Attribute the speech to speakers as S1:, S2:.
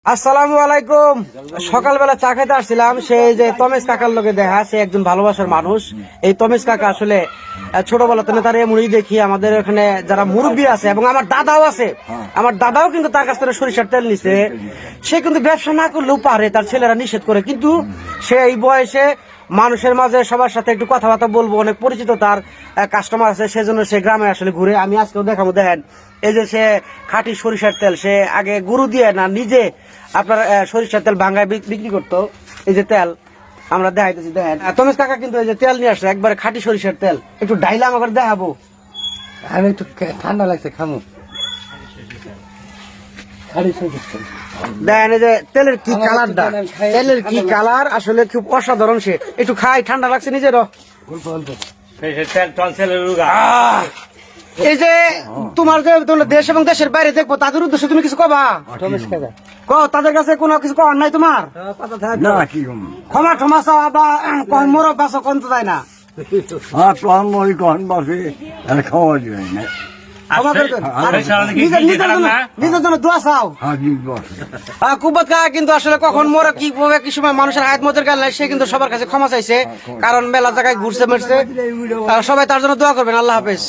S1: আসসালামু আলাইকুম। সকালবেলা চা খাইতে আসছিলাম, সেই যে তমেজ কাকার লোকে দেখা, সে একজন ভালোবাসার মানুষ। এই তমেজ কাকা আসলে ছোটবেলা থেকে তার এমনই দেখি, আমাদের এখানে যারা মুরব্বী আছে এবং আমার দাদাও আছে, আমার দাদাও কিন্তু তার কাছ থেকে সরিষার তেল নিছে। সে কিন্তু ব্যবসা না করলেও পারে, তার ছেলেরা নিষেধ করে, কিন্তু সে এই বয়সে মানুষের মাঝে সবার সাথে একটু কথাবার্তা বলবো, অনেক পরিচিত তার কাস্টমার আছে, সেজন্য সে গ্রামে আসলে ঘুরে। আমি আজকেও দেখাবো, দেখেন এই যে সে খাঁটি সরিষার তেল, সে আগে গরু দিয়ে না নিজে আপনার সরিষার তেল ভাঙ্গায় বিক্রি করতো। এই যে তেল আমরা দেখাইতেছি, দেখেন তমেজ কাকা কিন্তু এই যে তেল নিয়ে আসছে, একবারে খাঁটি সরিষার তেল। একটু ডাইলা আমাকে দেখাবো।
S2: আমি একটু ঠান্ডা লাগছে, খামো।
S1: দেখেন এই যে তেলের কি কালারটা, তেলের কি কালার, আসলে খুব অসাধারণ। সে একটু খাই, ঠান্ডা লাগছে নিজেরও। এই যে তোমার যে দেশ এবং দেশের বাইরে দেখবো, তাদের উদ্দেশ্যে তুমি কিছু কবা? তাদের কাছে কোনো কিছু করার নাই তোমার? ক্ষমা ঠমা চাওয়া বা মোরব বাসো কোন তো তাই না? নিজের জন্য দোয়া চাও। কুব্বত কাকা কিন্তু আসলে কখন মোরা কি সময় মানুষের হায়াত মতের গেল, সে কিন্তু সবার কাছে ক্ষমা চাইছে, কারণ মেলা জায়গায় ঘুরছে মেরছে। সবাই তার জন্য দোয়া করবেন। আল্লাহ হাফেজ।